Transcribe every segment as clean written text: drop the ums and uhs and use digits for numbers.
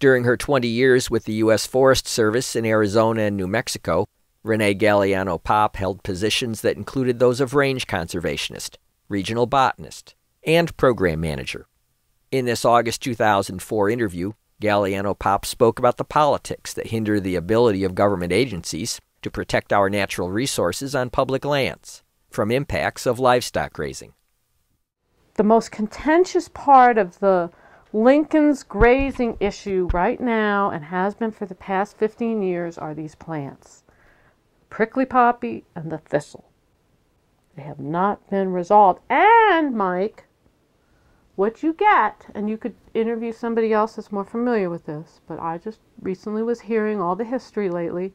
During her 20 years with the U.S. Forest Service in Arizona and New Mexico, Renee Galeano-Popp held positions that included those of range conservationist, regional botanist, and program manager. In this August 2004 interview, Galeano-Popp spoke about the politics that hinder the ability of government agencies to protect our natural resources on public lands from impacts of livestock raising. The most contentious part of the Lincoln's grazing issue right now, and has been for the past 15 years, are these plants. Prickly poppy and the thistle. They have not been resolved. And, Mike, what you get, and you could interview somebody else that's more familiar with this, but I just recently was hearing all the history lately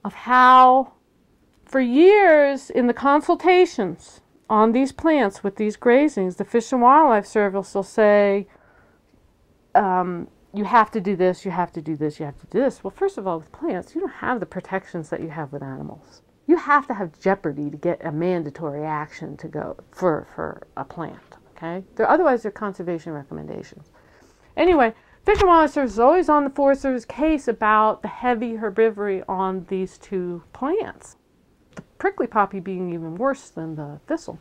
of how, for years in the consultations on these plants with these grazings, the Fish and Wildlife Service will say, you have to do this, you have to do this, you have to do this. Well, first of all, with plants, you don't have the protections that you have with animals. You have to have jeopardy to get a mandatory action to go for a plant, okay? Otherwise, they're conservation recommendations. Anyway, Fish and Wildlife Service is always on the Forest Service case about the heavy herbivory on these two plants. The prickly poppy being even worse than the thistle.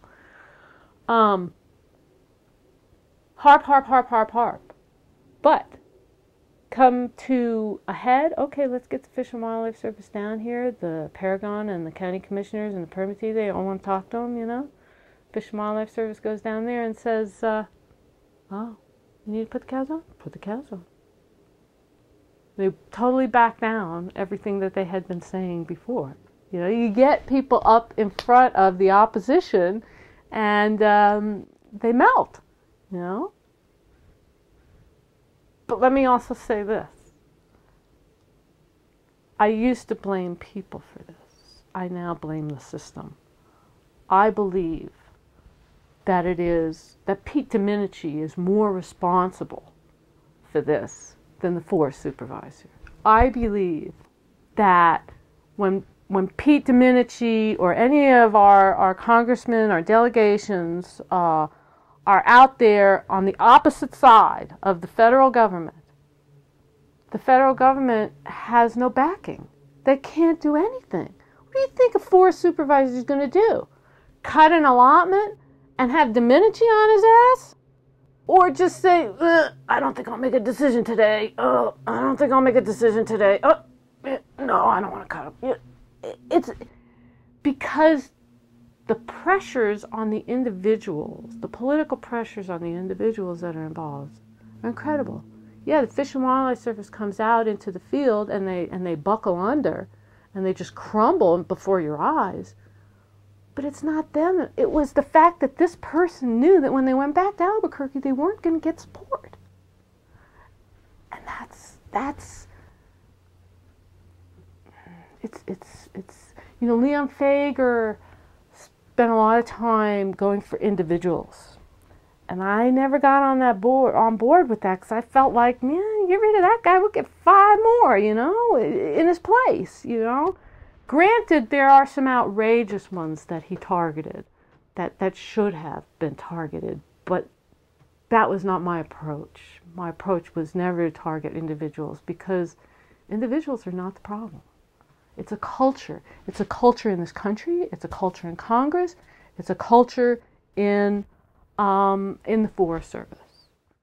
Harp. But come to a head, okay, let's get the Fish and Wildlife Service down here, the Paragon and the county commissioners and the permittee, they all want to talk to them, you know. Fish and Wildlife Service goes down there and says, oh, you need to put the cows on? Put the cows on. They totally back down everything that they had been saying before. You know, you get people up in front of the opposition and they melt, you know. But let me also say this. I used to blame people for this. I now blame the system. I believe that that Pete Domenici is more responsible for this than the forest supervisor. I believe that when Pete Domenici or any of our congressmen, our delegations are out there on the opposite side of the federal government has no backing. They can't do anything. What do you think a forest supervisor is going to do? Cut an allotment and have Domenici on his ass? Or just say, I don't think I'll make a decision today. Oh, I don't think I'll make a decision today. Oh, no, I don't want to cut him. It's because the pressures on the individuals, the political pressures on the individuals that are involved are incredible. Yeah, the Fish and Wildlife Service comes out into the field and they buckle under and they just crumble before your eyes. But it's not them. It was the fact that this person knew that when they went back to Albuquerque, they weren't going to get support. And it's you know, Leon Fager spent a lot of time going for individuals. And I never got on board with that because I felt like, man, get rid of that guy, we'll get 5 more, you know, in his place, you know. Granted, there are some outrageous ones that he targeted that should have been targeted, but that was not my approach. My approach was never to target individuals because individuals are not the problem. It's a culture. It's a culture in this country. It's a culture in Congress. It's a culture in the Forest Service.